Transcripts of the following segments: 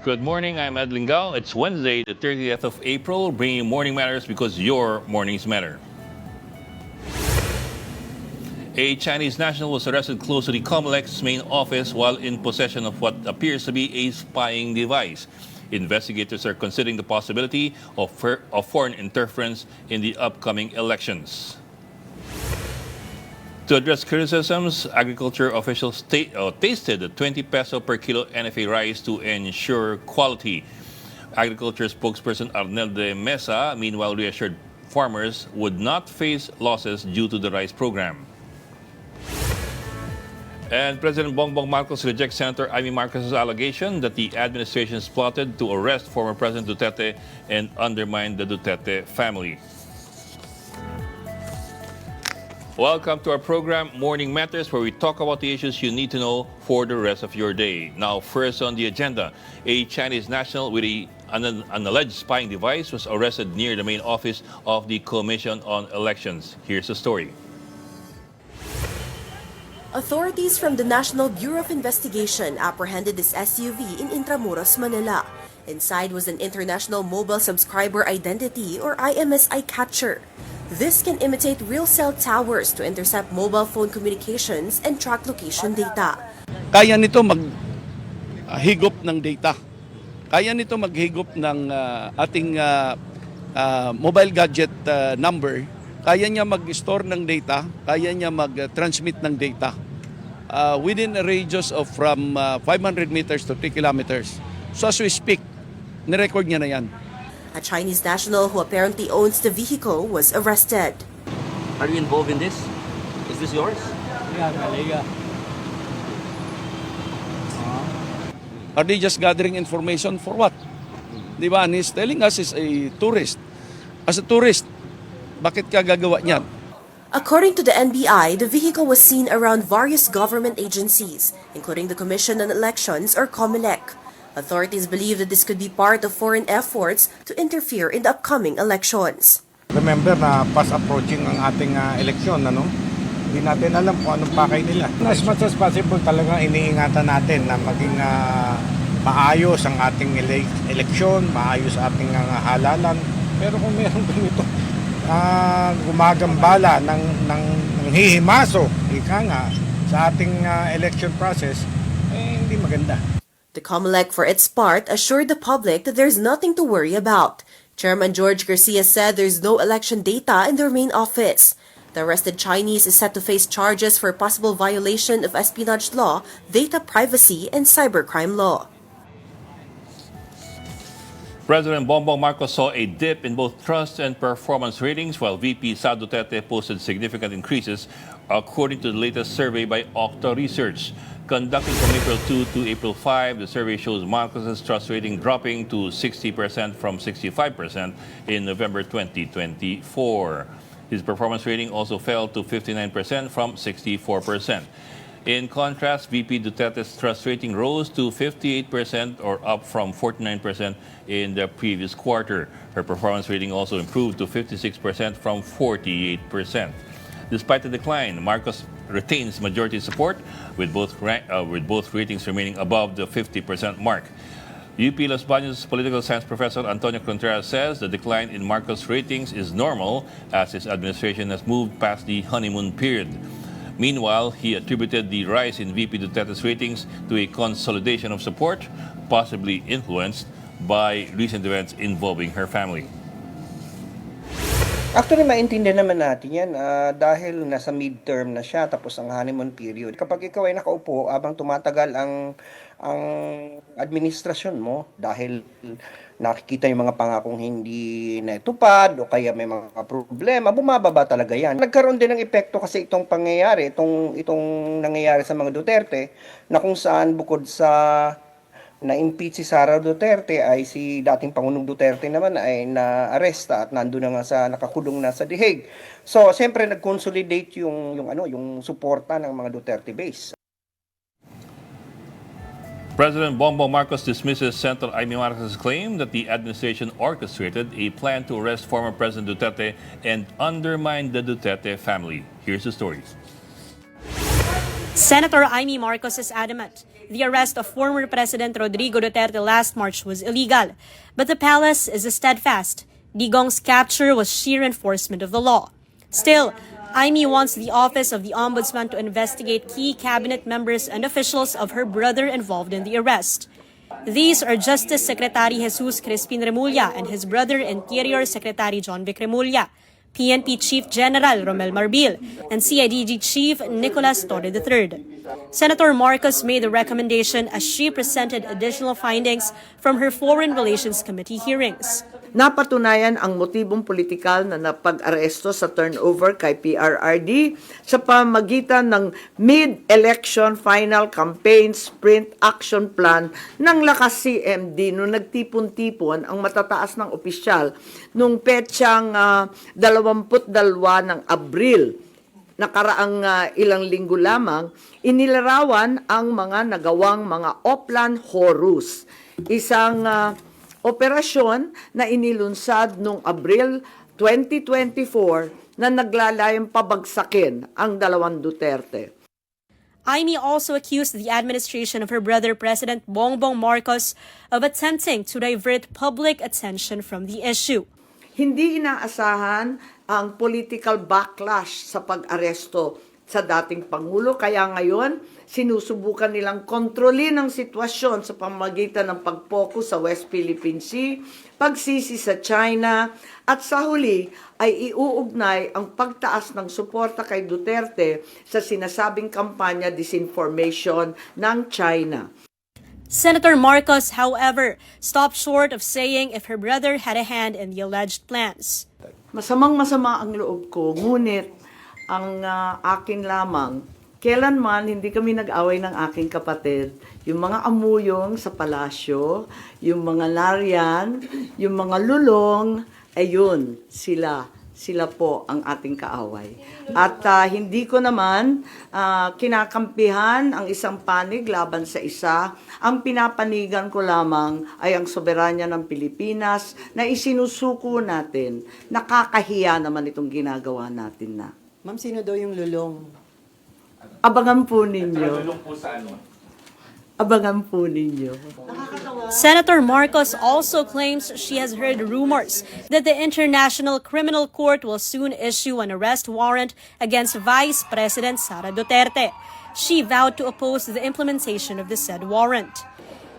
Good morning, I'm Ed Lingal. It's Wednesday, the 30th of April, bringing Morning Matters because your mornings matter. A Chinese national was arrested close to the Comelec's main office while in possession of what appears to be a spying device. Investigators are considering the possibility of foreign interference in the upcoming elections. To address criticisms, agriculture officials tasted the 20 peso per kilo NFA rice to ensure quality. Agriculture spokesperson Arnel de Mesa, meanwhile, reassured farmers would not face losses due to the rice program. And President Bongbong Marcos rejects Senator Amy Marcos's allegation that the administration is plotted to arrest former President Duterte and undermine the Duterte family. Welcome to our program, Morning Matters, where we talk about the issues you need to know for the rest of your day. Now, first on the agenda, a Chinese national with an alleged spying device was arrested near the main office of the Commission on Elections. Here's the story. Authorities from the National Bureau of Investigation apprehended this SUV in Intramuros, Manila. Inside was an International Mobile Subscriber Identity or IMSI catcher. This can imitate real cell towers to intercept mobile phone communications and track location data. Kaya nito maghigop ng data. Kaya nito maghigop ng ating mobile gadget number. Kaya niya mag-store ng data. Kaya niya mag-transmit ng data within a radius of from 500 meters to 3 kilometers. So as we speak, nirecord niya na yan. A Chinese national who apparently owns the vehicle was arrested. Are you involved in this? Is this yours? Are they just gathering information for what? Di ba? And he's telling us he's a tourist. As a tourist, bakit ka gagawa niyan? According to the NBI, the vehicle was seen around various government agencies, including the Commission on Elections or COMELEC. Authorities believe that this could be part of foreign efforts to interfere in the upcoming elections. Remember na fast approaching ang ating eleksyon, ano? Hindi natin alam kung anong pakay nila. As much as possible talaga iniingatan natin na maging maayos ang ating eleksyon, maayos ating halalan. Pero kung meron ganito, gumagambala ng hihimaso, ika nga, sa ating election process, hindi maganda. The COMELEC, for its part, assured the public that there's nothing to worry about. Chairman George Garcia said there's no election data in their main office. The arrested Chinese is set to face charges for possible violation of espionage law, data privacy, and cybercrime law. President Bongbong Marcos saw a dip in both trust and performance ratings, while VP Sara Duterte posted significant increases, according to the latest survey by OCTA Research. Conducted from April 2 to April 5, the survey shows Marcos's trust rating dropping to 60% from 65% in November 2024. His performance rating also fell to 59% from 64%. In contrast, VP Duterte's trust rating rose to 58% or up from 49% in the previous quarter. Her performance rating also improved to 56% from 48%. Despite the decline, Marcos retains majority support with both ratings remaining above the 50% mark. UP Los Baños political science professor Antonio Contreras says the decline in Marcos ratings is normal as his administration has moved past the honeymoon period. Meanwhile, he attributed the rise in VP Duterte's ratings to a consolidation of support, possibly influenced by recent events involving her family. Actually, maintindihan naman natin yan dahil nasa midterm na siya tapos ang honeymoon period. Kapag ikaw ay nakaupo habang tumatagal ang administrasyon mo dahil nakikita yung mga pangakong hindi natupad o kaya may mga problema, bumababa talaga yan. Nagkaroon din ng epekto kasi itong pangyayari, itong nangyayari sa mga Duterte na kung saan bukod sa na-impeach si Sara Duterte ay si dating Pangulong Duterte naman ay na-aresta at nandoon na nga sa nakakulong na sa dihig. So, siyempre nag-consolidate yung suporta ng mga Duterte base. President Bongbong Marcos dismisses Senator Amy Marcos' claim that the administration orchestrated a plan to arrest former President Duterte and undermine the Duterte family. Here's the story. Senator Amy Marcos is adamant the arrest of former President Rodrigo Duterte last March was illegal, but the palace is steadfast. Digong's capture was sheer enforcement of the law. Still, Aimee wants the Office of the Ombudsman to investigate key cabinet members and officials of her brother involved in the arrest. These are Justice Secretary Jesus Crispin Remulla and his brother Interior Secretary John Vic Remulla, PNP Chief General Romel Marbil, and CIDG Chief Nicolas Torre III. Senator Marcos made the recommendation as she presented additional findings from her Foreign Relations Committee hearings. Napatunayan ang motibong politikal na napag-aresto sa turnover kay PRRD sa pamagitan ng mid-election final campaign sprint action plan ng lakas CMD nung nagtipon-tipon ang matataas ng opisyal nung petsang 22 ng Abril. Nakaraang ilang linggo lamang, inilarawan ang mga nagawang mga Oplan Horus. Isang operasyon na inilunsad noong Abril 2024 na naglalayong pabagsakin ang dalawang Duterte. Aimee also accused the administration of her brother President Bongbong Marcos of attempting to divert public attention from the issue. Hindi inaasahan ang political backlash sa pag-aresto sa dating Pangulo. Kaya ngayon, sinusubukan nilang kontrolin ang sitwasyon sa pamamagitan ng pag-focus sa West Philippine Sea, pagsisi sa China, at sa huli ay iuugnay ang pagtaas ng suporta kay Duterte sa sinasabing kampanya disinformation ng China. Senator Marcos, however, stopped short of saying if her brother had a hand in the alleged plans. Masamang-masama ang loob ko, ngunit ang akin lamang, kailanman hindi kami nag-away ng aking kapatid. Yung mga amuyong sa palasyo, yung mga nariyan, yung mga lulong, ayun, sila po ang ating kaaway. At hindi ko naman kinakampihan ang isang panig laban sa isa. Ang pinapanigan ko lamang ay ang soberanya ng Pilipinas na isinusuko natin. Nakakahiya naman itong ginagawa natin na. Ma'am, sino daw yung lulong? Abangan po ninyo. Abangan po ninyo. Senator Marcos also claims she has heard rumors that the International Criminal Court will soon issue an arrest warrant against Vice President Sara Duterte. She vowed to oppose the implementation of the said warrant.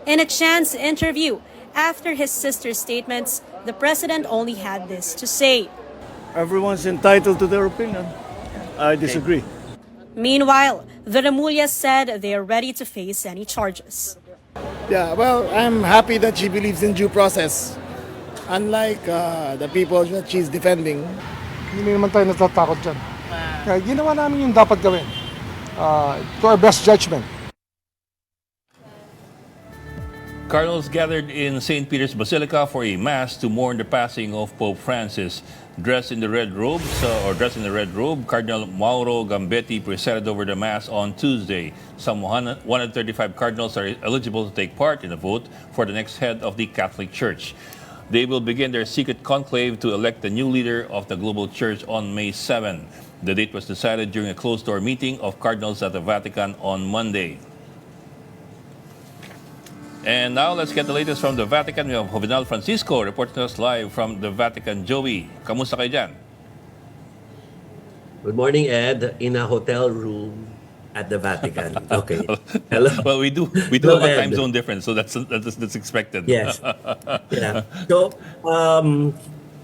In a chance interview, after his sister's statements, the president only had this to say. Everyone's entitled to their opinion. I disagree. Meanwhile, the Remullas said they are ready to face any charges. Yeah, well, I'm happy that she believes in due process. Unlike the people that she's defending. Hindi naman tayo natatakot dyan. Kaya ginawa namin yung dapat gawin. To our best judgment. Cardinals gathered in St. Peter's Basilica for a mass to mourn the passing of Pope Francis. Dressed in the red robe, Cardinal Mauro Gambetti presided over the mass on Tuesday. Some 135 cardinals are eligible to take part in the vote for the next head of the Catholic Church. They will begin their secret conclave to elect the new leader of the global church on May 7. The date was decided during a closed-door meeting of cardinals at the Vatican on Monday. And now let's get the latest from the Vatican. We have Jovenal Francisco reporting us live from the Vatican. Joey, kamusta kayo dyan? Good morning, Ed. In a hotel room at the Vatican. Okay. Hello. Well, we do Hello, have a Ed. time zone difference, so that's expected. Yes. Yeah. So,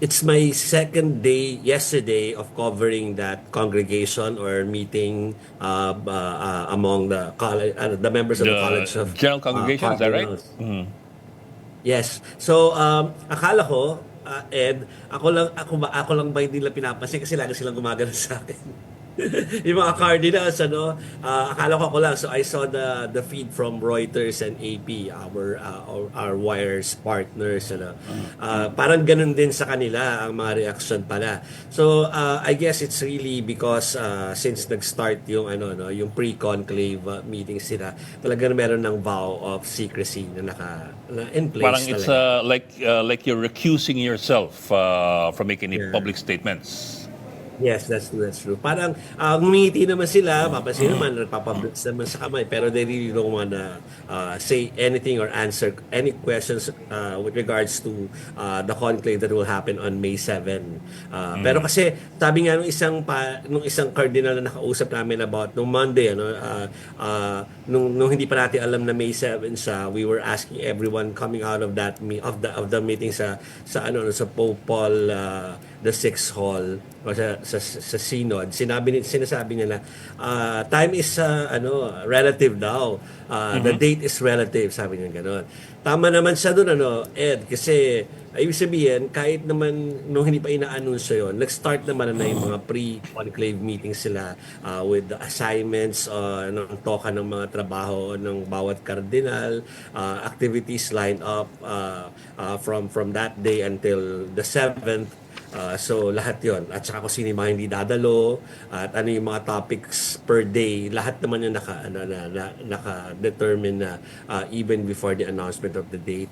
it's my second day yesterday of covering that congregation or meeting among the college, the members of the College of General Congregation, is that right? Cardinals. Mhm. Yes. So, akala ko, Ed, ako lang ba hindi nila pinapansin kasi lagi silang gumagano sa akin. Yung mga cardinals, akala ko lang. So I saw the feed from Reuters and AP, our wires partners. Parang ganun din sa kanila ang mga reaction pala. So I guess it's really because since nag-start yung yung pre-conclave meetings sila, talagang meron ng vow of secrecy na in place. Parang it's like you're recusing yourself from making any public statements. Yes, that's true. Parang ngumiti naman sila, papansin naman, nagpapabless naman sa kamay, pero they really don't wanna say anything or answer any questions with regards to the conclave that will happen on May 7. Pero kasi sabi nga nung isang cardinal na nakausap namin about nung Monday, nung hindi pa natin alam na May 7 siya, we were asking everyone coming out of that of the meeting sa sa Pope Paul the Sixth Hall o sa synod, sinasabi niya na time is relative daw. The date is relative, sabi niya gano'n. Tama naman siya doon, Ed, kasi ibig sabihin, kahit naman nung hindi pa ina-anunsyo yun, nag-start naman na yung mga pre-conclave meetings sila with the assignments, ng toka ng mga trabaho ng bawat kardinal, activities lined up from that day until the 7th. So lahat yon, at saka kung sino yung mga hindi dadalo at ano yung mga topics per day, lahat naman yung naka-determine na even before the announcement of the date.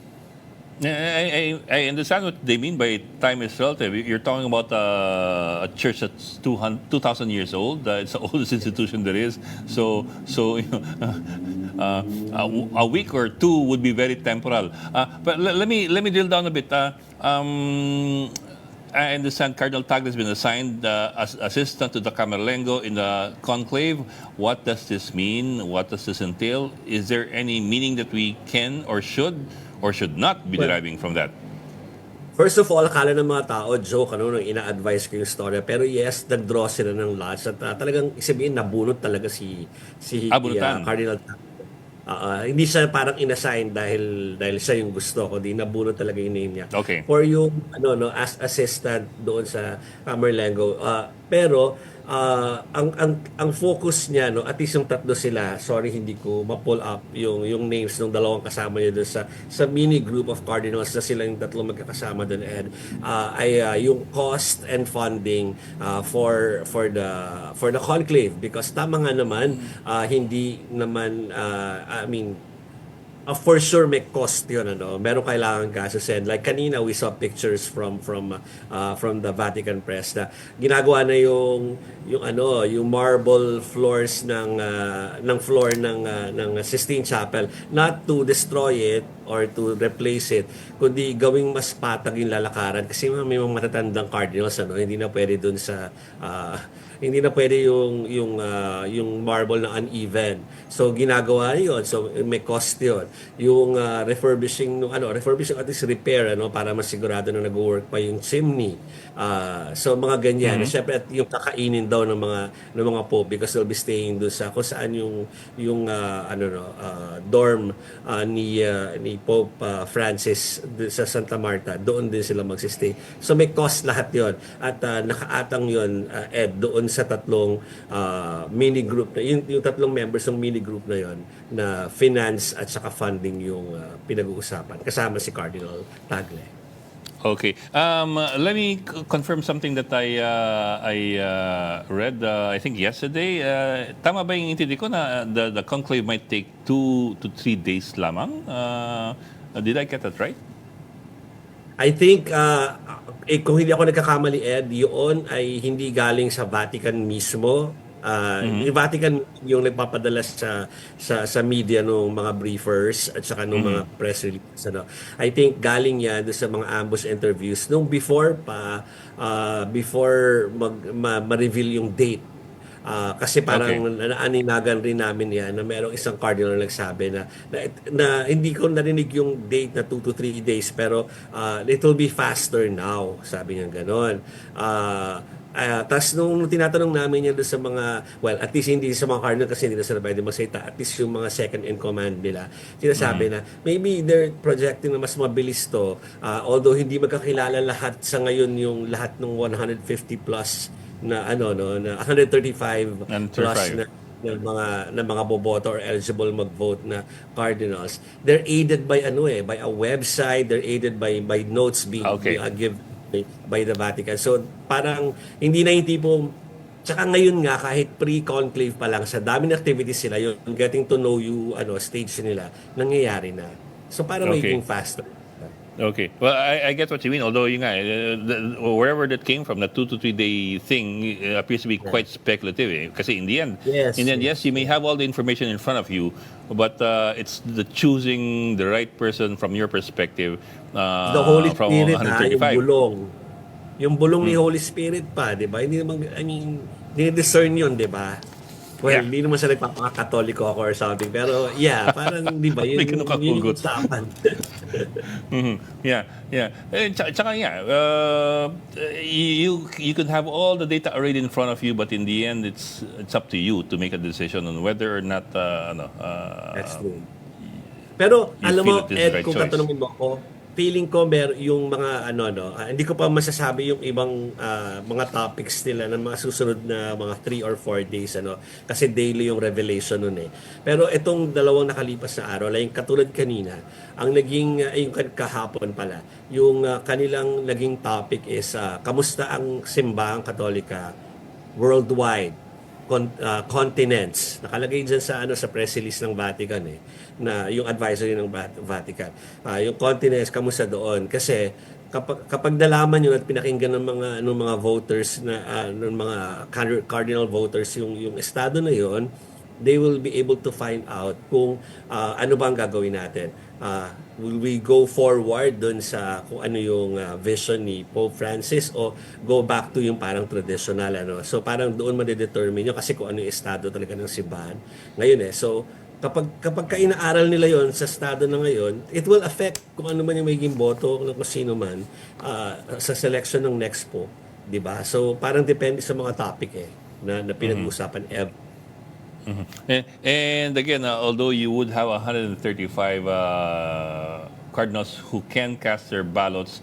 I understand what they mean by time is relative. You're talking about a church that's 2,000 years old. It's the oldest institution there is. So a week or two would be very temporal. But let me drill down a bit. I understand Cardinal Tagle has been assigned as assistant to the Camerlengo in the conclave. What does this mean? What does this entail? Is there any meaning that we can or should not be deriving from that? First of all, akala ng mga tao, joke, nung ina-advise ko yung story. Pero yes, nag-draw sila ng lots. At talagang isabihin, nabunot talaga si Cardinal Tagle. Hindi siya parang inassign dahil siya yung gusto ko, di nabunot talaga yung name niya. Okay. For yung as assistant doon sa Camerlengo. Pero ang focus niya, at least yung tatlo sila, sorry hindi ko ma-pull up yung names ng dalawang kasama niya doon sa mini group of cardinals na sila yung tatlo magkakasama doon, Ed, ay yung cost and funding for the conclave, because tama nga naman, hindi naman for sure may cost yun, meron kailangan gasusin. Like kanina we saw pictures from the Vatican press na ginagawa na yung marble floors ng floor ng Sistine Chapel, not to destroy it or to replace it, kundi gawing mas patag yung lalakaran, kasi may mga matatandang cardinals, hindi na pwede dun sa hindi na pwede yung marble na uneven. So ginagawa yun. So may cost yun. Yung refurbishing at least repair, para masigurado na nag-work pa yung chimney. So mga ganyan. Siyempre, at yung kakainin daw ng mga pope, because they'll be staying doon sa kung saan yung dorm ni Pope Francis sa Santa Marta. Doon din sila magsistay. So may cost lahat yon. At nakaatang yon, Ed, doon sa tatlong mini group na yung tatlong members ng mini group na yon, na finance at saka funding yung pinag-uusapan, kasama si Cardinal Tagle. Okay. Let me confirm something that I read, I think yesterday. Tama ba yung intindi ko na the conclave might take 2 to 3 days lamang? Did I get that right? I think, kung hindi ako nagkakamali, Ed, yun ay hindi galing sa Vatican mismo. Yung Vatican yung nagpapadala sa media nung mga briefers at saka nung mga press releases. I think galing yan doon sa mga ambush interviews nung before ma-reveal yung date. Kasi parang naaninagan rin namin yan na merong isang cardinal na nagsabi na hindi ko narinig yung date na 2 to 3 days, pero it will be faster now, sabi niya gano'n. Tapos nung tinatanong namin yan doon sa mga, at least hindi sa mga cardinal kasi hindi na sila pwede magsalita, at least yung mga second in command nila, sinasabi na maybe they're projecting na mas mabilis to, although hindi magkakilala lahat sa ngayon yung lahat ng 150 plus na na 135 plus na mga boboto or eligible mag-vote na cardinals. They're aided by by a website, they're aided by notes being given by the Vatican. So parang hindi na yung tipo, tsaka ngayon nga kahit pre-conclave pa lang, sa dami ng activities sila, yung getting to know you stage nila nangyayari na. So parang magiging faster. Okay. Well, I get what you mean. Although, wherever that came from, the 2 to 3 day thing appears to be quite speculative. Because in the end, Yes, yes, you may have all the information in front of you, but it's the choosing the right person from your perspective The Holy from Spirit, yung 135. bulong. Yung bulong ni Holy Spirit pa, di ba? Hindi naman, I mean, dinidiscern yun, di ba? Well, Yeah. hindi naman sa nagpapaka-katoliko ako or something. Pero, yeah, parang, di ba, May yun yung kinukahugot. usapan. Yeah, yeah. Tsaka, you could have all the data already in front of you, but in the end, it's up to you to make a decision on whether or not, That's true. Pero, you alam feel mo, it is the Ed, right kung choice. tatanungin mo ako, feeling ko yung mga hindi ko pa masasabi yung ibang mga topics nila ng mga susunod na mga 3 or 4 days kasi daily yung revelation nun eh. Pero itong dalawang nakalipas na araw, like katulad kanina, ang naging yung kahapon pala, yung kanilang naging topic is kamusta ang simbahang Katolika worldwide, continents. Nakalagay dyan sa press release ng Vatican na yung advisory ng Vatican. Yung continents, kamusta doon? Kasi kapag nalaman yun at pinakinggan ng mga voters ng mga cardinal voters yung estado na yun, they will be able to find out kung ano ba ang gagawin natin. Will we go forward dun sa kung ano yung vision ni Pope Francis o go back to yung parang traditional So parang doon ma-determine yun kasi kung ano yung estado talaga ng simbahan ngayon So kapag inaaral nila yon sa estado na ngayon, it will affect kung ano man yung magiging boto ng kung sino man sa selection ng next Pope, di ba? So parang depende sa mga topic na pinag-uusapan And again, although you would have 135 cardinals who can cast their ballots,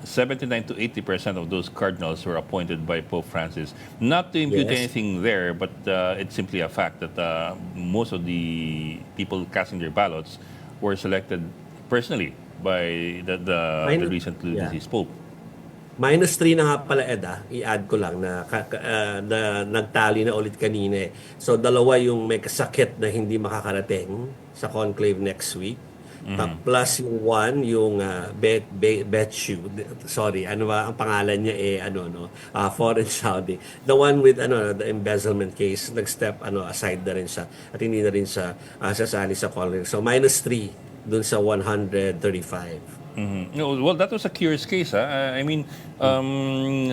79 to 80% of those cardinals were appointed by Pope Francis. Not to impute Yes. anything there, but it's simply a fact that most of the people casting their ballots were selected personally by the recently deceased Pope. -3 na nga pala, Ed, i-add ko lang na nagtali na ulit kanina So, dalawa yung may kasakit na hindi makakarating sa conclave next week. Plus yung one, yung Betchu. Sorry, ano ba ang pangalan niya foreign Saudi. The one with the embezzlement case, nag-step aside na rin siya at hindi na rin siya sasali sa conclave. So, -3 dun sa 135. Well, that was a curious case. I mean,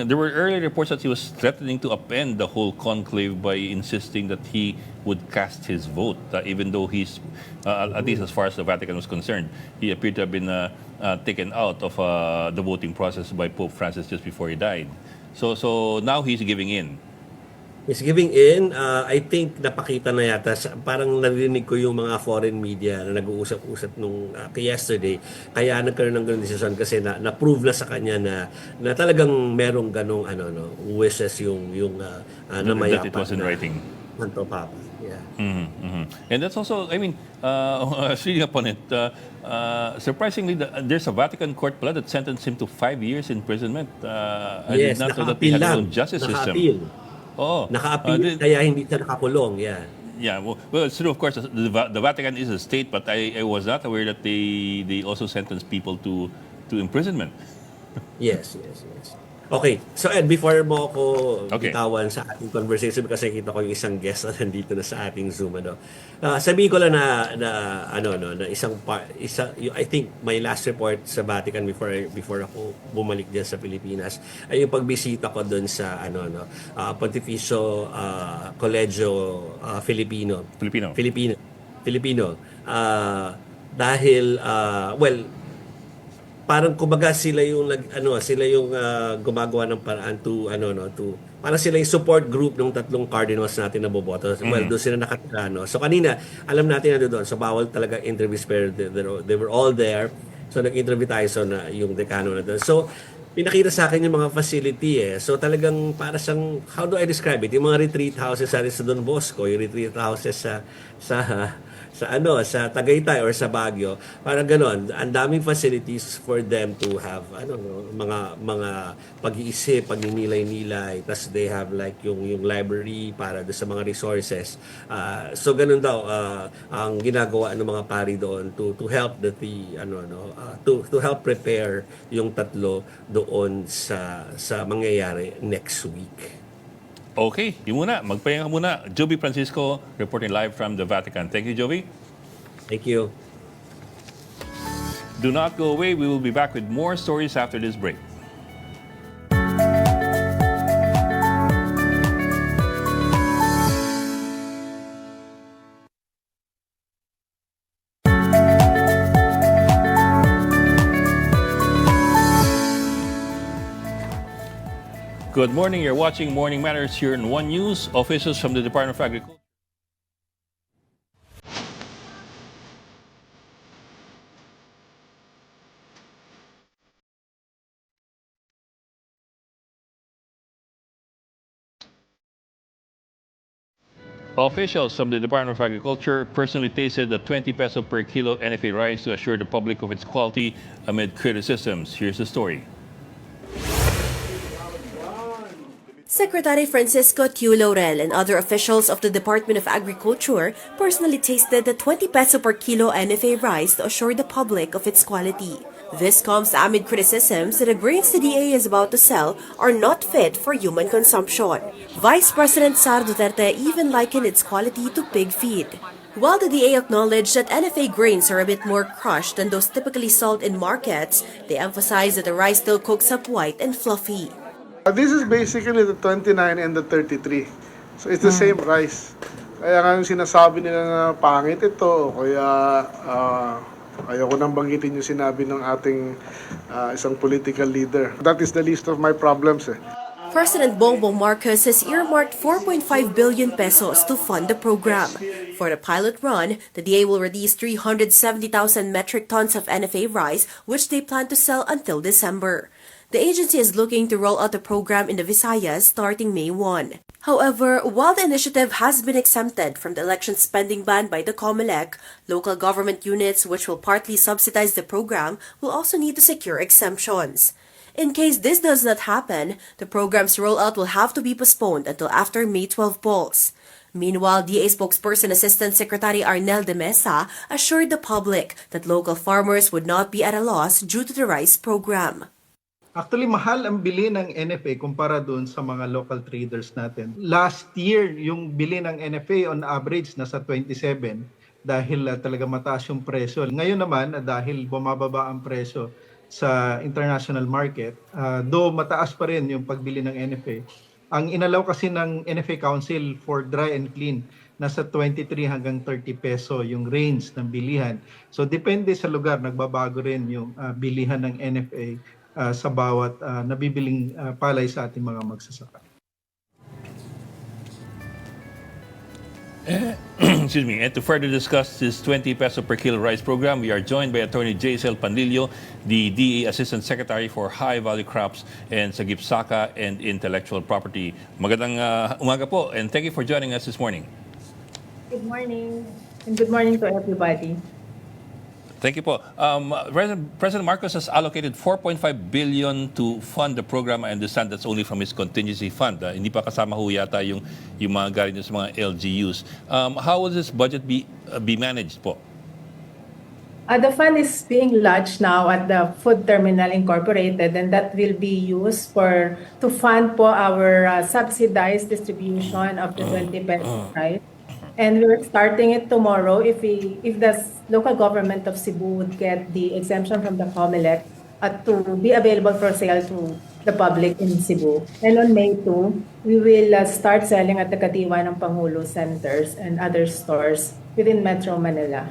there were early reports that he was threatening to upend the whole conclave by insisting that he would cast his vote, even though he's, at least as far as the Vatican was concerned, he appeared to have been taken out of the voting process by Pope Francis just before he died. So now he's giving in. Is giving in, I think napakita na yata, parang narinig ko yung mga foreign media na nag-uusap-usap nung yesterday, kaya nagkaroon ng ganung decision kasi na-prove na sa kanya na talagang merong ganung wishes yung That namayapa it was in writing. Santo Papa. Yeah. And that's also, I mean, reading upon it, surprisingly, there's a Vatican court pala that sentenced him to 5 years imprisonment. I did Yes, not know that they had their own justice system. Naka-appeal, kaya hindi siya nakakulong. Yeah, well, it's true, of course, the Vatican is a state, but I was not aware that they also sentence people to imprisonment. Yes. Okay, so Ed, before mo ako Okay. bitawan sa ating conversation kasi kita ko yung isang guest na nandito na sa ating Zoom sabihin ko lang na I think my last report sa Vatican before ako bumalik diyan sa Pilipinas ay yung pagbisita ko doon sa Pontificio Collegio Filipino. Dahil parang kumbaga sila yung gumagawa ng paraan to para sila yung support group ng tatlong cardinals natin na boboto. Well, doon sila nakatira. So kanina, alam natin na doon. So bawal talaga interviews pero they were all there. So nag-interview tayo yung decano na doon. So pinakita sa akin yung mga facility So talagang para siyang, how do I describe it? Yung mga retreat houses sa Don Bosco, yung retreat houses sa sa Tagaytay or sa Baguio. Parang ganon. Ang daming facilities for them to have mga pag-iisip, pagninilay-nilay. Tas they have like yung library para sa mga resources. So ganun daw ang ginagawa ng mga pari doon to help to help prepare yung tatlo doon sa mangyayari next week. Okay, yun muna. Magpahinga muna. Joby Francisco reporting live from the Vatican. Thank you, Joby. Thank you. Do not go away. We will be back with more stories after this break. Good morning. You're watching Morning Matters here in One News. Officials from the Department of Agriculture. Officials from the Department of Agriculture personally tasted the 20 peso per kilo NFA rice to assure the public of its quality amid criticisms. Here's the story. Secretary Francisco Tiu Laurel and other officials of the Department of Agriculture personally tasted the 20 peso per kilo NFA rice to assure the public of its quality. This comes amid criticisms that the grains the DA is about to sell are not fit for human consumption. Vice President Sara even likened its quality to pig feed. While the DA acknowledged that NFA grains are a bit more crushed than those typically sold in markets, they emphasized that the rice still cooks up white and fluffy. This is basically the 29 and the 33. So it's the same rice. Kaya nga yung sinasabi nila na pangit ito, kaya ayoko nang banggitin yung sinabi ng ating isang political leader. That is the least of my problems. President Bongbong Marcos has earmarked 4.5 billion pesos to fund the program. For the pilot run, the DA will release 370,000 metric tons of NFA rice, which they plan to sell until December. The agency is looking to roll out the program in the Visayas starting May 1. However, while the initiative has been exempted from the election spending ban by the COMELEC, local government units which will partly subsidize the program will also need to secure exemptions. In case this does not happen, the program's rollout will have to be postponed until after May 12 polls. Meanwhile, DA spokesperson Assistant Secretary Arnel de Mesa assured the public that local farmers would not be at a loss due to the rice program. Actually, mahal ang bili ng NFA kumpara doon sa mga local traders natin. Last year, yung bili ng NFA on average nasa 27 dahil talaga mataas yung presyo. Ngayon naman, dahil bumababa ang presyo sa international market, though mataas pa rin yung pagbili ng NFA, ang inalaw kasi ng NFA Council for dry and clean, nasa 23 hanggang 30 peso yung range ng bilihan. So depende sa lugar, nagbabago rin yung bilihan ng NFA sa bawat nabibiling palay sa ating mga magsasaka. Excuse me. And to further discuss this 20 peso per kilo rice program, we are joined by Attorney J.C.L. Pandillo, the DA Assistant Secretary for High Value Crops and Sagip-Saka and Intellectual Property. Magandang umaga po, and thank you for joining us this morning. Good morning, and good morning to everybody. Thank you po. President Marcos has allocated 4.5 billion to fund the program. I understand that's only from his contingency fund. Hindi pa kasama ho yata yung mga galing sa mga LGUs. How will this budget be managed po? The fund is being lodged now at the Food Terminal Incorporated, and that will be used to fund po our subsidized distribution of the 20 pesos, right? And we're starting it tomorrow if the local government of Cebu would get the exemption from the COMELEC to be available for sale to the public in Cebu. And on May 2, we will start selling at the Katiwa ng Pangulo centers and other stores within Metro Manila.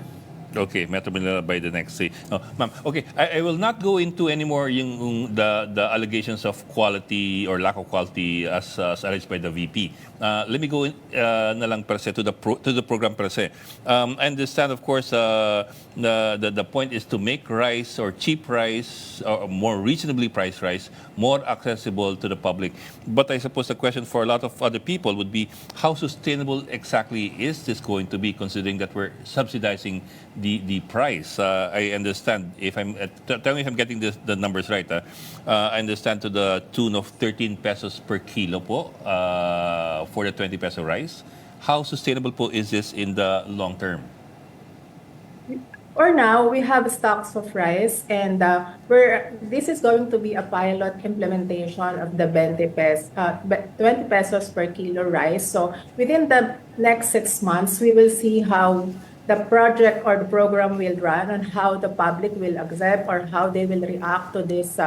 Okay, Metro Manila by the next day. No, ma'am, okay, I will not go into any more the allegations of quality or lack of quality as alleged by the VP. Let me go in, na lang per se to the program per se. I understand, of course, the point is to make rice or cheap rice or more reasonably priced rice more accessible to the public. But I suppose the question for a lot of other people would be, how sustainable exactly is this going to be, considering that we're subsidizing the price? I understand, if I'm tell me if I'm getting the numbers right. I understand to the tune of 13 pesos per kilo po for the 20 peso rice. How sustainable po is this in the long term? For now, we have stocks of rice, and this is going to be a pilot implementation of the 20 pesos per kilo rice. So within the next 6 months, we will see how the project or the program will run and how the public will accept or how they will react to this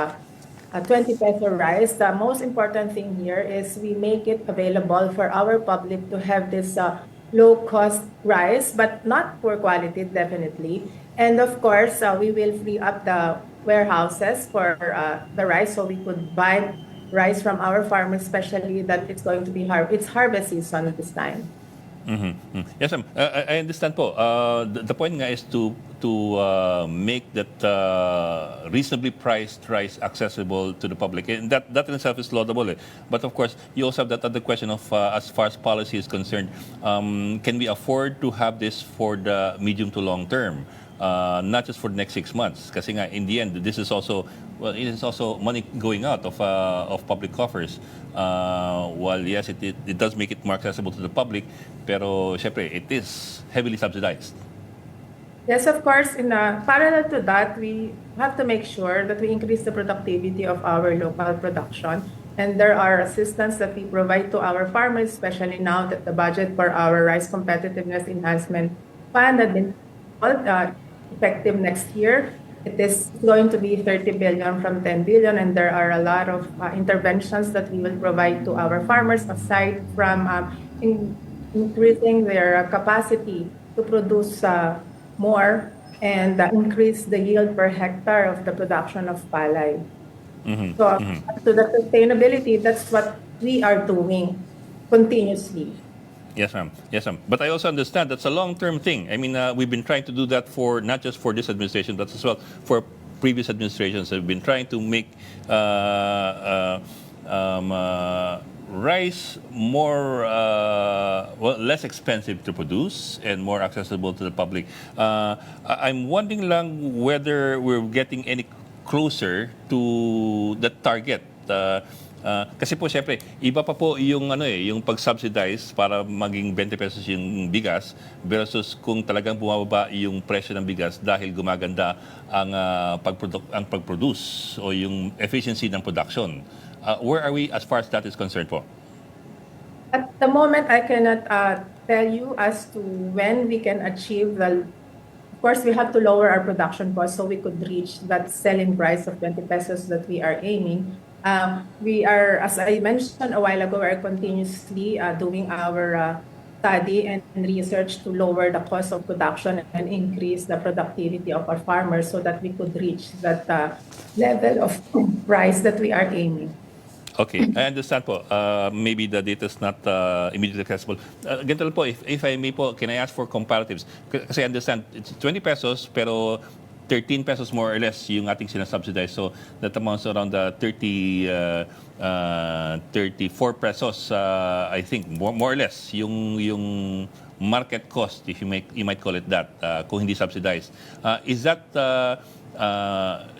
20 peso rice. The most important thing here is we make it available for our public to have this low-cost rice, but not poor quality, definitely. And of course, we will free up the warehouses for the rice, so we could buy rice from our farmers, especially that it's going to be it's harvest season at this time. Yes, ma'am. I understand po. The point nga is to make that reasonably priced rice accessible to the public. And that in itself is laudable. But of course, you also have that other question of as far as policy is concerned, can we afford to have this for the medium to long term? Not just for the next 6 months. Kasi nga, in the end, this is also, well, it is also money going out of public coffers. While yes, it does make it more accessible to the public, pero syempre, it is heavily subsidized. Yes, of course, in parallel to that, we have to make sure that we increase the productivity of our local production. And there are assistance that we provide to our farmers, especially now that the budget for our Rice Competitiveness Enhancement Fund had been effective next year. It is going to be 30 billion from 10 billion, and there are a lot of interventions that we will provide to our farmers aside from increasing their capacity to produce more and increase the yield per hectare of the production of palay. So to the sustainability, that's what we are doing continuously. Yes, ma'am. Yes, ma'am. But I also understand that's a long-term thing. I mean, we've been trying to do that for not just for this administration, but as well for previous administrations. We've been trying to make rice more less expensive to produce and more accessible to the public. I'm wondering lang whether we're getting any closer to the target. Kasi po syempre, iba pa po yung yung pag-subsidize para maging 20 pesos yung bigas versus kung talagang bumababa yung presyo ng bigas dahil gumaganda ang pag-produce o yung efficiency ng production. Where are we as far as that is concerned po? At the moment, I cannot tell you as to when we can achieve the. Of course, we have to lower our production cost so we could reach that selling price of 20 pesos that we are aiming. We are, as I mentioned a while ago, we are continuously doing our study and research to lower the cost of production and increase the productivity of our farmers so that we could reach that level of price that we are aiming. Okay, I understand po. Maybe the data is not immediately accessible. Ganito lang po, if I may po, can I ask for comparatives? Kasi I understand, it's 20 pesos, pero 13 pesos more or less yung ating sinasubsidize. So that amounts around 34 pesos, I think, more or less, yung market cost, if you might call it that, kung hindi subsidized. Is that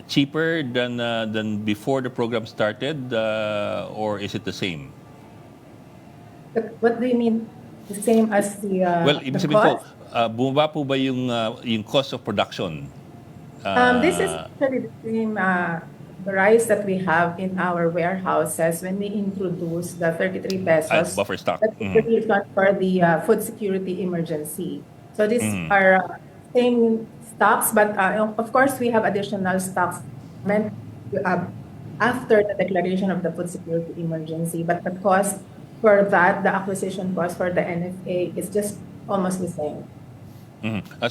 cheaper than before the program started, or is it the same? What do you mean? The same as the well, ibig the sabihin po, cost? bumaba po ba yung cost of production? This is actually the same rice that we have in our warehouses when we introduce the 33 pesos. Buffer stock. That's the reason for the food security emergency. So these are same stocks, but of course we have additional stocks meant after the declaration of the food security emergency. But the cost for that, the acquisition cost for the NFA is just almost the same.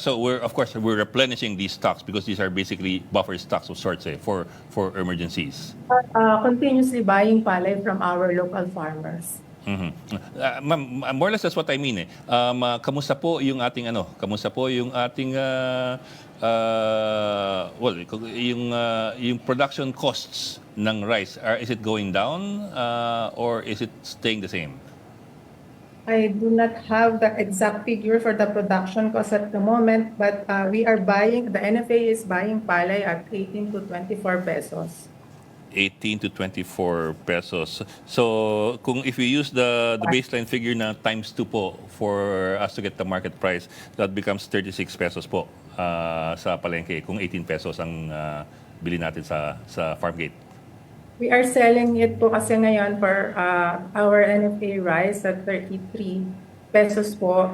So of course we're replenishing these stocks because these are basically buffer stocks of sorts for emergencies. Continuously buying palay from our local farmers. Ma'am, more or less that's what I mean. Kamusta po yung ating Kamusta po yung ating well, yung production costs ng rice? Is it going down or is it staying the same? I do not have the exact figure for the production cost at the moment, but we are buying, the NFA is buying palay at 18 to 24 pesos. 18 to 24 pesos. So, if we use the baseline figure na times 2 po for us to get the market price, that becomes 36 pesos po sa palengke kung 18 pesos ang bili natin sa farm gate. We are selling it po kasi ngayon for our NFA rice at 33 pesos po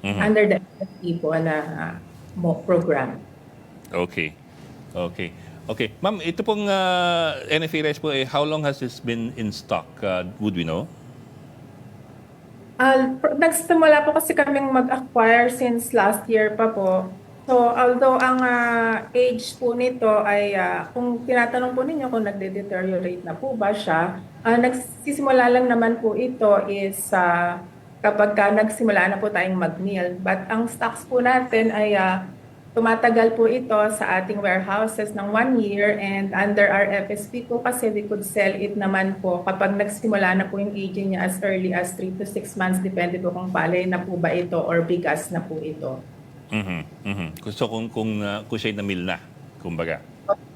under the NFA po na program. Okay. Ma'am, ito pong NFA rice po, how long has this been in stock? Would we know? Nagsimula po kasi kaming mag-acquire since last year pa po. So, although ang age po nito ay, kung tinatanong po ninyo kung nagde-deteriorate na po ba siya, nagsisimula lang naman po ito is kapag nagsimula na po tayong mag-mill. But ang stocks po natin ay tumatagal po ito sa ating warehouses ng 1 year, and under our FSP po kasi we could sell it naman po kapag nagsimula na po yung aging niya as early as 3 to 6 months, depende po kung palay na po ba ito or bigas na po ito. So kung siya na-mill na, kumbaga.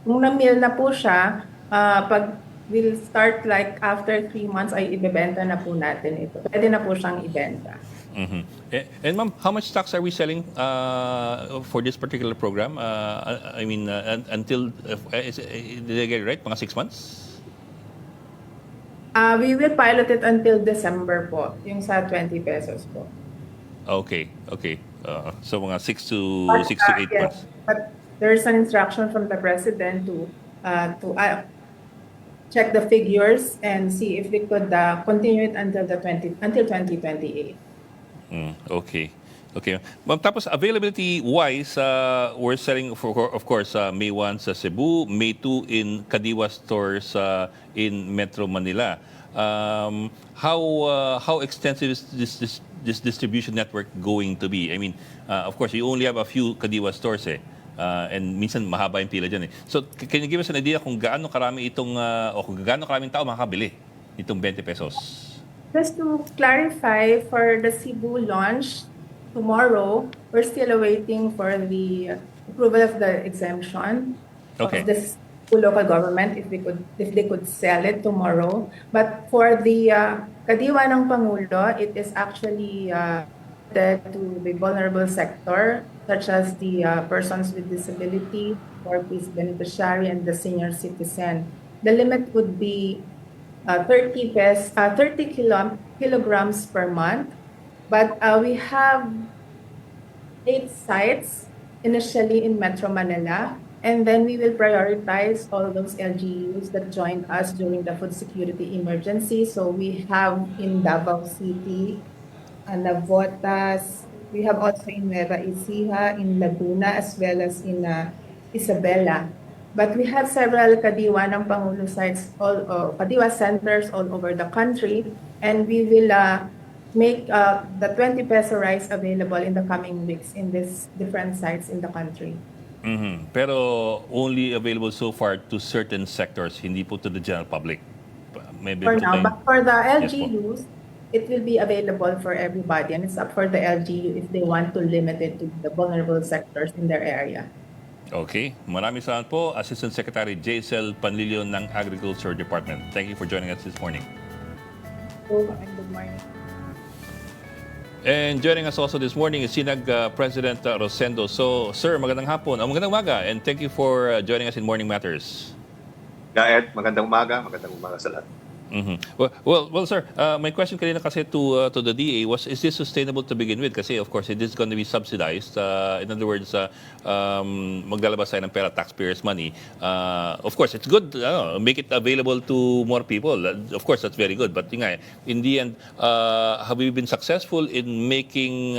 Kung na-mill na po siya, pag we'll start like after 3 months ay ibebenta na po natin ito. Pwede na po siyang ibenta. And ma'am, how much stocks are we selling for this particular program? I mean, until, did I get it right? Mga 6 months? We will pilot it until December po, yung sa 20 pesos po. Okay. So mga 6 to 8 months. But there's an instruction from the president to check the figures and see if we could continue it until 2028. Okay. Ma'am, tapos availability-wise, we're selling, of course, May 1 sa Cebu, May 2 in Kadiwa stores in Metro Manila. How extensive is this distribution network going to be? I mean, of course, you only have a few Kadiwa stores and minsan mahaba yung pila dyan So, can you give us an idea kung gaano karami itong, o kung gaano karaming tao makakabili itong 20 pesos? Just to clarify, for the Cebu launch tomorrow, we're still awaiting for the approval of the exemption of the local government if they could sell it tomorrow. But for the Kadiwa ng Pangulo, it is actually to the vulnerable sector, such as the persons with disability, four-piece beneficiary, and the senior citizen. The limit would be 30 kilograms per month, but we have 8 sites initially in Metro Manila, and then we will prioritize all those LGUs that joined us during the food security emergency. So we have in Davao City, Navotas, we have also in Nueva Ecija, in Laguna, as well as in Isabela. But we have several Kadiwa ng Pangulo sites, Kadiwa centers all over the country, and we will make the 20 peso rice available in the coming weeks in these different sites in the country. Pero only available so far to certain sectors, hindi po to the general public. Maybe for now, but for the LGUs, Yes, it will be available for everybody, and it's up for the LGU if they want to limit it to the vulnerable sectors in their area. Okay. Maraming salamat po, Assistant Secretary Jaisel Panlilio ng Agriculture Department. Thank you for joining us this morning. Good morning. And joining us also this morning is Sinag President Rosendo. So, sir, magandang hapon. Magandang umaga, and thank you for joining us in Morning Matters. Ed, magandang umaga sa lahat. Well, sir, my question kanina kasi to the DA was, is this sustainable to begin with? Kasi of course, it is going to be subsidized. In other words, maglalabas tayo ng pera, taxpayers' money. Of course, it's good, make it available to more people. Of course, that's very good. But yun nga, in the end, have we been successful in making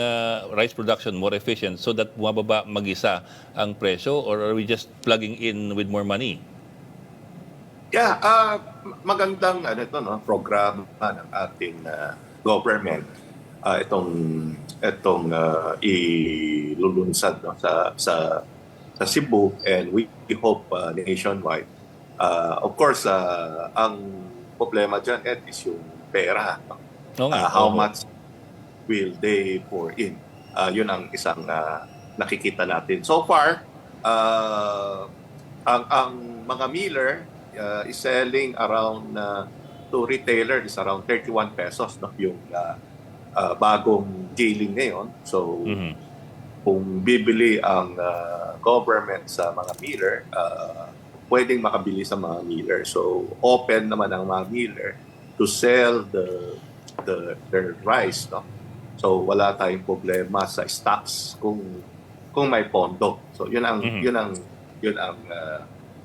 rice production more efficient so that bumababa mag-isa ang presyo, or are we just plugging in with more money? Yeah, magandang programa ng ating government itong ilulunsad sa Cebu, and we hope nationwide. Of course, ang problema dyan is yung pera. How much will they pour in? Yun ang isang nakikita natin. So far, ang mga miller is selling around to retailer is around 31 pesos, no, yung bagong giling ngayon. So kung bibili ang government sa mga miller, pwedeng makabili sa mga miller. So open naman ang mga miller to sell their rice, no. So wala tayong problema sa stocks kung may pondo. So yun ang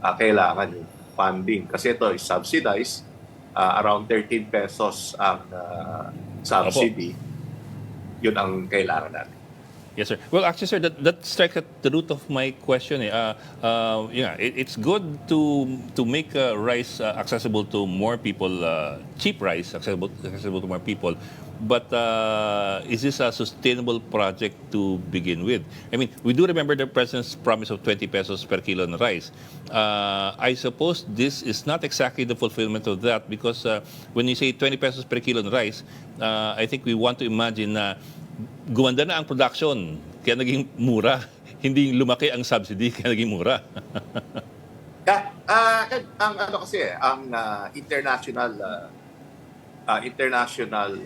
kailangan yung funding, kasi ito is subsidized, around 13 pesos ang subsidy. Yun ang kailangan natin. Yes, sir. Well, actually, sir, that strikes at the root of my question. It's good to make rice accessible to more people, cheap rice accessible to more people. But is this a sustainable project to begin with? I mean, we do remember the President's promise of 20 pesos per kilo on rice. I suppose this is not exactly the fulfillment of that, because when you say 20 pesos per kilo on rice, I think we want to imagine na gumanda na ang production, kaya naging mura. Hindi lumaki ang subsidy, kaya naging mura. Ang international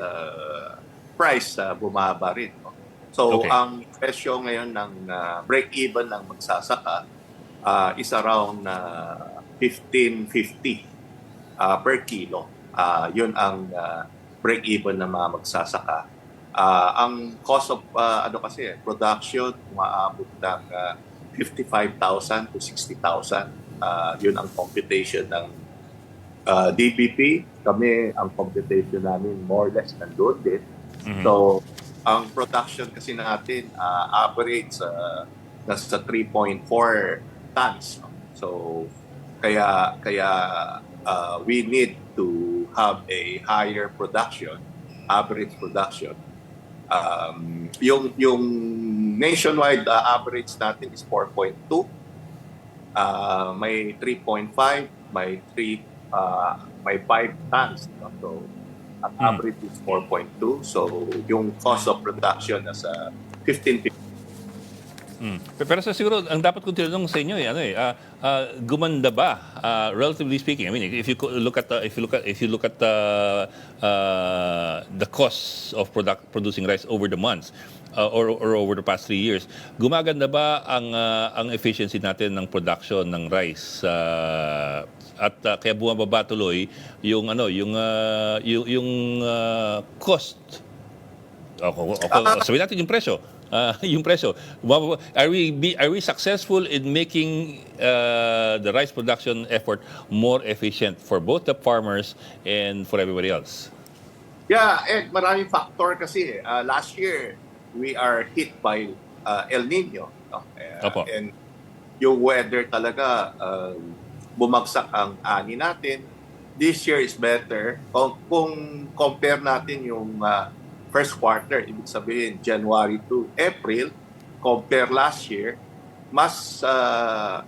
price bumaba rin. No? So, ang presyo ngayon ng break-even ng magsasaka is around 15.50 per kilo. Yun ang break-even ng mga magsasaka. Ang cost of production umaabot ng 55,000 to 60,000. Yun ang computation ng DBP. Kami, ang computation namin more or less nandun din. So, ang production kasi natin average nasa 3.4 tons. So, kaya we need to have a higher production, average production. Yung nationwide average natin is 4.2. May 3.5, may 5 tons. No? So, ang average is 4.2. So, yung cost of production nasa 15. Pero siguro, ang dapat kong tinanong sa inyo, gumanda ba, relatively speaking? I mean, if you look at the costs of producing rice over the months, or over the past 3 years, gumaganda ba ang efficiency natin ng production ng rice? At kaya bumababa tuloy yung cost. Sabihin natin yung presyo. Yung presyo. Are we successful in making the rice production effort more efficient for both the farmers and for everybody else? Yeah, maraming factor kasi. Last year, we are hit by El Nino. No? And yung weather talaga, bumagsak ang ani natin. This year is better. Kung compare natin yung first quarter, ibig sabihin January to April, compare last year, mas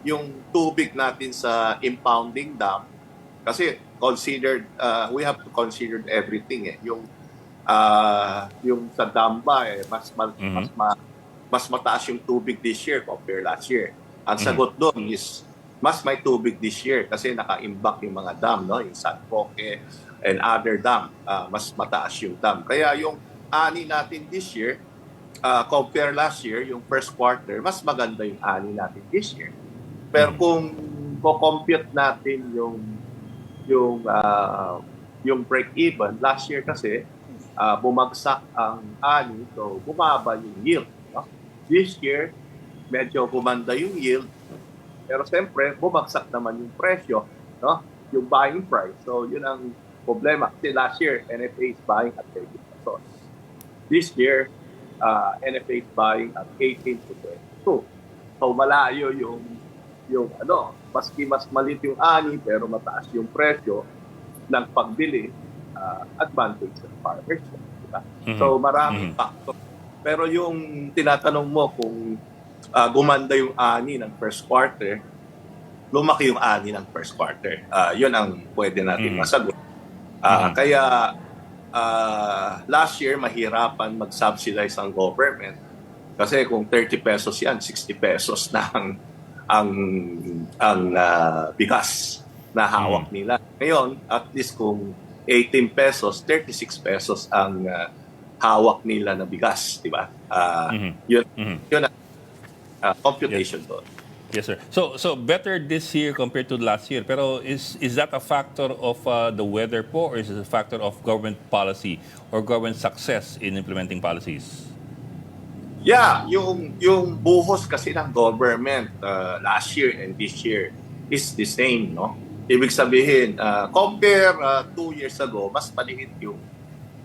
yung tubig natin sa impounding dam, kasi considered, we have to consider everything. Yung sa dam ba, mas mataas yung tubig this year compare last year. Ang sagot doon is mas may tubig this year kasi naka-imbak yung mga dam, no? Yung San Roque and other dam, mas mataas yung dam. Kaya yung ani natin this year, compare last year, yung first quarter, mas maganda yung ani natin this year. Pero kung compute natin yung yung break-even. Last year kasi, bumagsak ang ani, so bumaba yung yield. No? This year, medyo gumanda yung yield, pero siyempre, bumagsak naman yung presyo, no? Yung buying price. So, yun ang problema. Kasi last year, NFA is buying at 30 pesos. This year, NFA is buying at 18 to 22. So, malayo yung maski mas maliit yung ani, pero mataas yung presyo ng pagbili, advantage ng farmers. Diba? So, maraming factor. Pero yung tinatanong mo kung gumanda yung ani ng first quarter, lumaki yung ani ng first quarter. Yun ang pwede natin masagot. Kaya last year, mahirapan mag-subsidize ang government. Kasi kung 30 pesos yan, 60 pesos na ang bigas na hawak nila. Ngayon, at least kung 18 pesos, 36 pesos ang hawak nila na bigas, di ba? Yun ang computation doon. Yes, sir. So better this year compared to last year. Pero is that a factor of the weather po, or is it a factor of government policy or government success in implementing policies? Yeah, yung buhos kasi ng government last year and this year is the same, no? Ibig sabihin, compare 2 years ago, mas maliit yung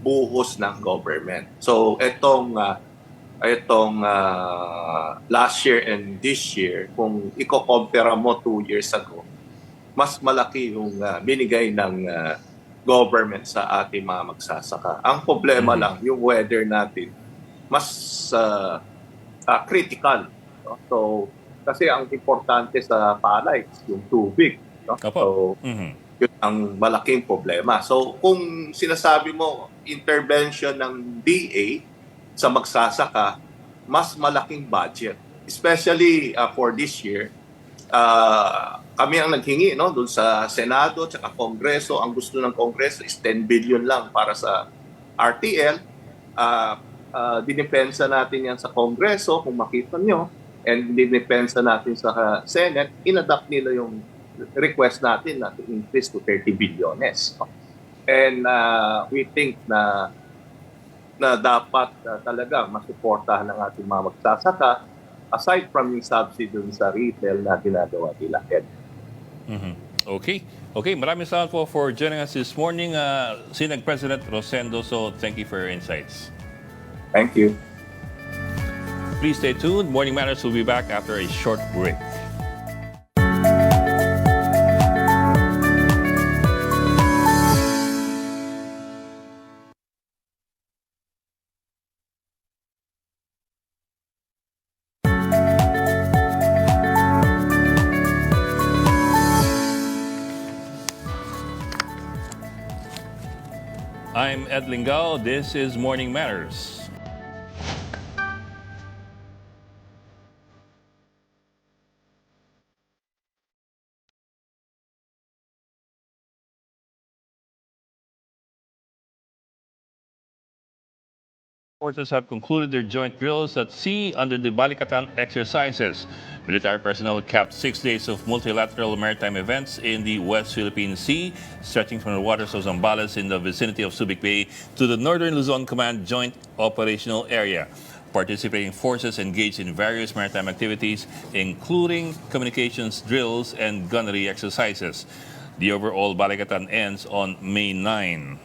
buhos ng government. So itong last year and this year, kung i-compare mo 2 years ago, mas malaki yung binigay ng government sa ating mga magsasaka. Ang problema lang, yung weather natin, mas critical. No? So, kasi ang importante sa palay is yung tubig. No? So, yun ang malaking problema. So, kung sinasabi mo, intervention ng DA sa magsasaka, mas malaking budget. Especially for this year, kami ang naghingi doon sa Senado at Kongreso. Ang gusto ng Kongreso is 10 billion lang para sa RTL. Dinipensa natin yan sa Kongreso, kung makita nyo, and dinipensa natin sa Senate, inadapt nila yung request natin na to increase to 30 bilyones. And we think na dapat talaga masuportahan ng ating mga magsasaka aside from yung subsidy sa retail na ginagawa nila. Okay, maraming salamat po for joining us this morning, Sinag President Rosendo. So thank you for your insights. Thank you. Please stay tuned. Morning Matters will be back after a short break. I'm Ed Lingao. This is Morning Matters. Forces have concluded their joint drills at sea under the Balikatan exercises. Military personnel capped 6 days of multilateral maritime events in the West Philippine Sea, stretching from the waters of Zambales in the vicinity of Subic Bay to the Northern Luzon Command Joint Operational Area. Participating forces engaged in various maritime activities, including communications drills and gunnery exercises. The overall Balikatan ends on May 9.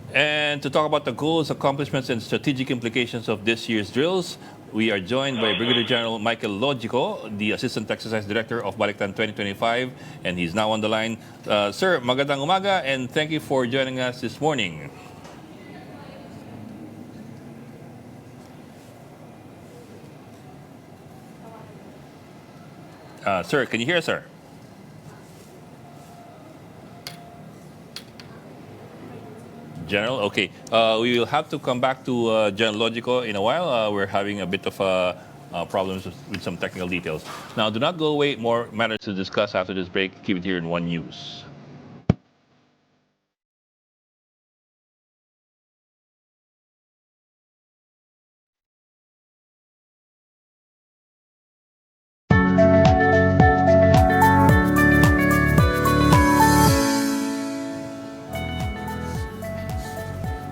And to talk about the goals, accomplishments, and strategic implications of this year's drills, we are joined by Brigadier General Michael Logico, the Assistant Exercise Director of Balikatan 2025, and he's now on the line. Sir, magandang umaga, and thank you for joining us this morning. Sir, can you hear us, sir? General, okay. We will have to come back to General Logico in a while. We're having a bit of problems with some technical details. Now, do not go away. More matters to discuss after this break. Keep it here in One News.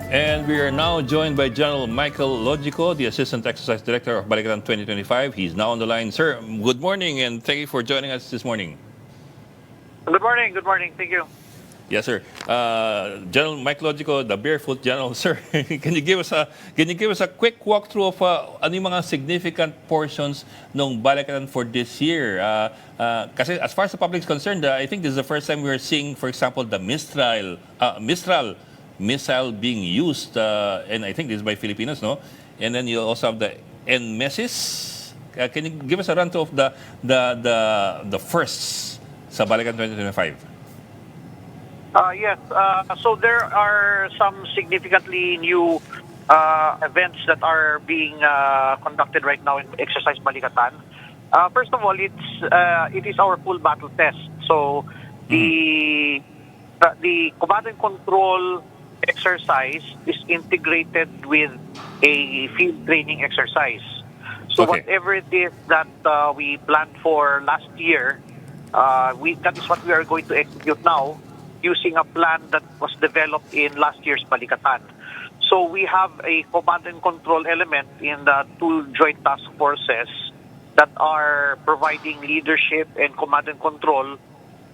And we are now joined by General Michael Logico, the Assistant Exercise Director of Balikatan 2025. He's now on the line. Sir, good morning and thank you for joining us this morning. Good morning. Good morning. Thank you. Yes, sir. General Mike Logico, the Barefoot General, sir. Can you give us a quick walkthrough of ano yung mga significant portions ng Balikatan for this year? Kasi as far as the public is concerned, I think this is the first time we are seeing, for example, the Mistral missile being used, and I think this is by Filipinos, no? And then you also have the NMESIS. Can you give us a run through of the firsts sa Balikatan 2025? Yes. So there are some significantly new events that are being conducted right now in Exercise Balikatan. First of all, it is our full battle test. So the command and control exercise is integrated with a field training exercise. So whatever it is that we planned for last year, that is what we are going to execute now, using a plan that was developed in last year's Balikatan. So we have a command and control element in the two joint task forces that are providing leadership and command and control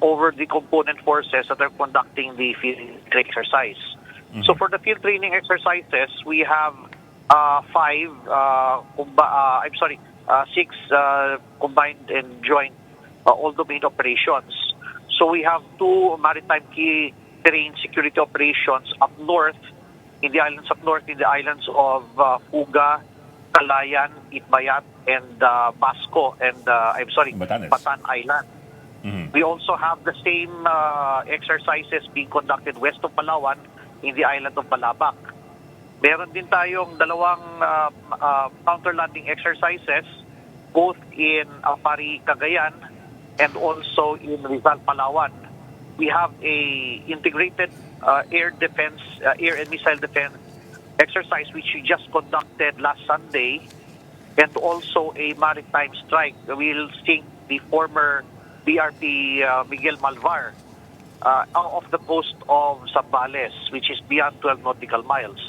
over the component forces that are conducting the field training exercise. So for the field training exercises, we have six combined and joint all-domain operations. So we have two maritime key terrain security operations up north, in the islands of Fuga, Calayan, Itbayat, and Basco, and Batan Island. We also have the same exercises being conducted west of Palawan in the island of Balabac. Meron din tayong dalawang counter-landing exercises both in Apari, Cagayan, and also in Rizal, Palawan. We have a integrated air and missile defense exercise which we just conducted last Sunday, and also a maritime strike. We'll sink the former BRP Miguel Malvar off the coast of Zambales, which is beyond 12 nautical miles.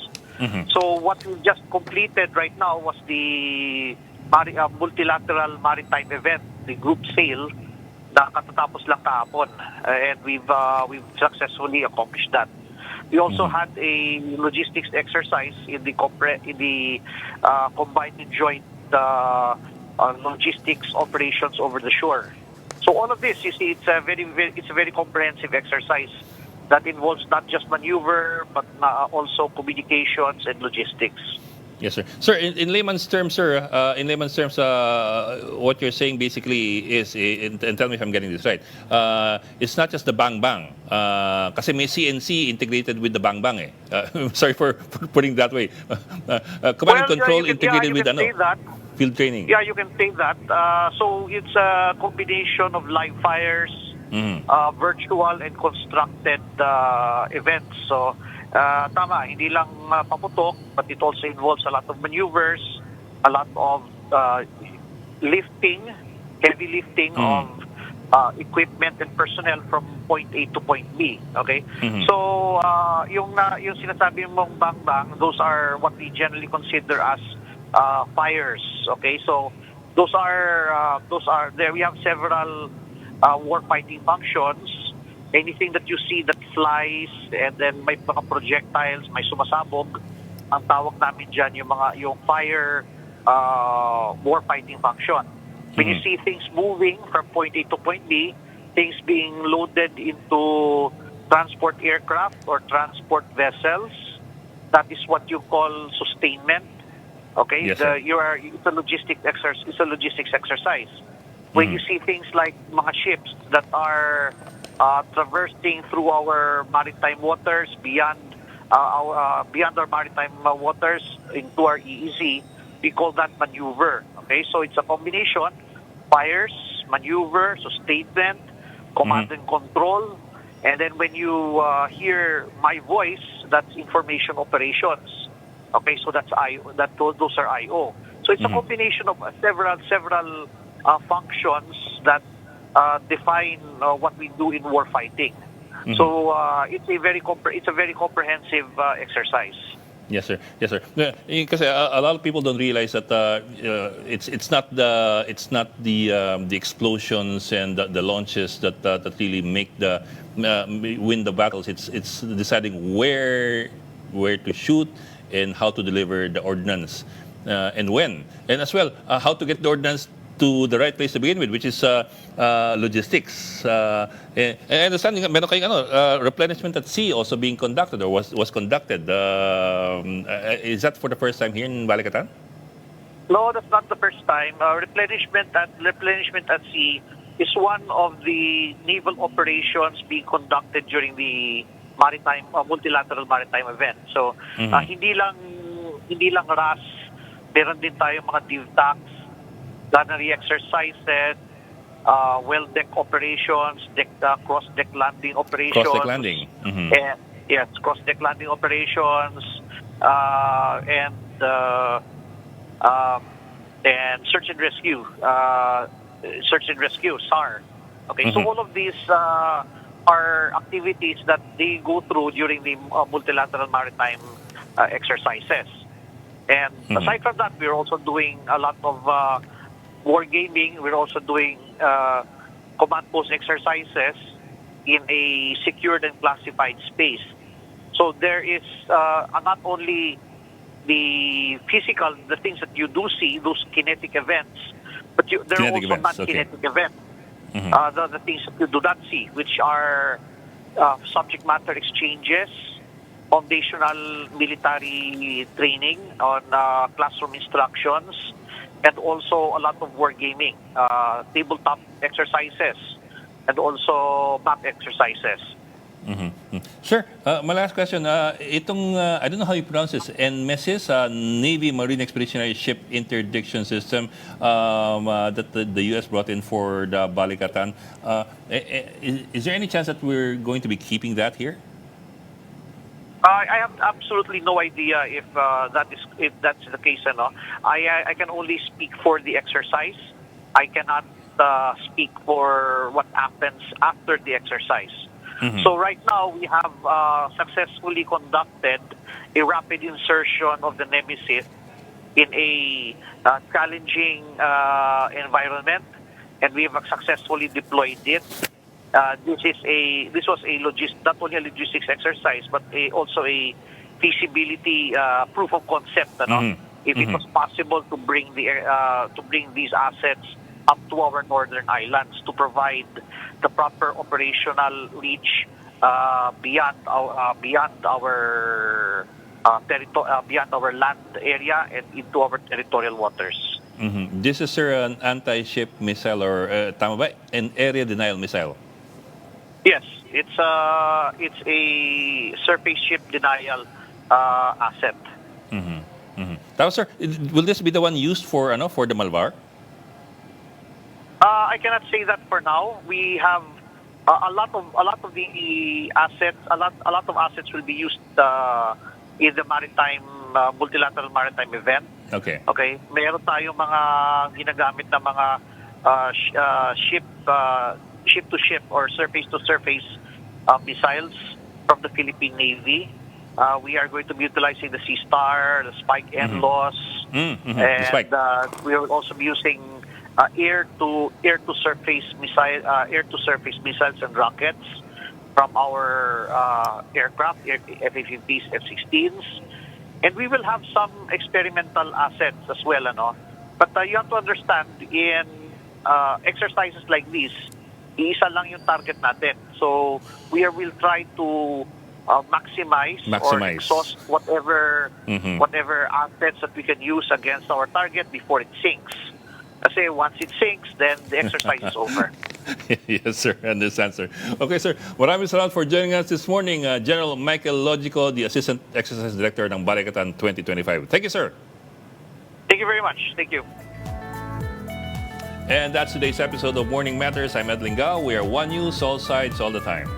So what we just completed right now was the multilateral maritime event, the group sail, na katatapos lang kahapon, and we've successfully accomplished that. We also had a logistics exercise in the combined and joint logistics operations over the shore. So all of this, you see, it's a very comprehensive exercise that involves not just maneuver but also communications and logistics. Yes, sir. Sir, in layman's terms, sir, what you're saying basically is, and tell me if I'm getting this right, it's not just the bang-bang. Kasi may CNC integrated with the bang-bang eh. Sorry for putting it that way. Command and control integrated with field training. Yeah, you can say that. So it's a combination of live fires, virtual and constructed events. So tama, hindi lang paputok, but it also involves a lot of maneuvers, a lot of heavy lifting of equipment and personnel from point A to point B. Okay? So yung sinasabi mong bang-bang, those are what we generally consider as fires. Okay? So those are there. We have several war-fighting functions. Anything that you see that flies and then may mga projectiles, may sumasabog, ang tawag namin dyan yung fire war-fighting function. When you see things moving from point A to point B, things being loaded into transport aircraft or transport vessels, that is what you call sustainment. Okay, yes, it's a logistics exercise. When you see things like mga ships that are traversing through our maritime waters beyond our maritime waters into our EEZ, we call that maneuver. Okay, so it's a combination: fires, maneuver, sustainment, command and control, and then when you hear my voice, that's information operations. Okay, so those are IO. So it's a combination of several functions that define what we do in war fighting. So it's a very comprehensive exercise. Yes, sir. Yes, sir. Kasi a lot of people don't realize that it's not the explosions and the launches that really make the win the battles. It's deciding where to shoot and how to deliver the ordnance and when, and as well how to get the ordnance to the right place to begin with, which is logistics. I understand meron kayong replenishment at sea also being conducted or was conducted. Is that for the first time here in Balikatan? No, that's not the first time. Replenishment at sea is one of the naval operations being conducted during the maritime multilateral maritime event. So hindi lang RAS, meron din tayong mga DIVTACs, gunnery exercises, well-deck operations, cross-deck landing operations. Cross-deck landing. Yes, cross-deck landing operations, and search and rescue, SAR. Okay, so all of these are activities that they go through during the multilateral maritime exercises. And aside from that, we're also doing a lot of wargaming. We're also doing command post exercises in a secured and classified space. So there is not only the physical, the things that you do see, those kinetic events, but there are also non-kinetic events. The things that you do not see, which are subject matter exchanges, foundational military training on classroom instructions, and also a lot of wargaming, tabletop exercises, and also map exercises. Sure. My last question. Itong, I don't know how you pronounce this, NMESIS, Navy Marine Expeditionary Ship Interdiction System that the U.S. brought in for the Balikatan. Is there any chance that we're going to be keeping that here? I have absolutely no idea if that's the case. I can only speak for the exercise. I cannot speak for what happens after the exercise. So right now we have successfully conducted a rapid insertion of the Nemesis in a challenging environment, and we have successfully deployed it. This was not only a logistics exercise, but also a feasibility proof of concept. If it was possible to bring these assets up to our northern islands to provide the proper operational reach beyond our land area and into our territorial waters. This is, sir, an anti-ship missile or tama ba? An area denial missile. Yes, it's a surface ship denial asset. Tapos, sir, will this be the one used for the Malvar? I cannot say that for now. We have a lot of the assets. A lot of assets will be used in the multilateral maritime event. Okay. Okay. Meron tayong mga ginagamit na mga ship to ship or surface to surface missiles from the Philippine Navy. We are going to be utilizing the Sea Star, the Spike NLOS, and we will also be using air to surface missiles and rockets from our aircraft, F-15s, F-16s, and we will have some experimental assets as well, But you have to understand, in exercises like this, iisa lang yung target natin. So we will try to maximize or exhaust whatever assets that we can use against our target before it sinks. Kasi once it sinks, then the exercise is over. Yes, sir. I understand, sir. Okay, sir. Maraming salamat for joining us this morning. General Michael Logico, the Assistant Exercise Director ng Balikatan 2025. Thank you, sir. Thank you very much. Thank you. And that's today's episode of Morning Matters. I'm Ed Lingao. We are One News, all sides, all the time.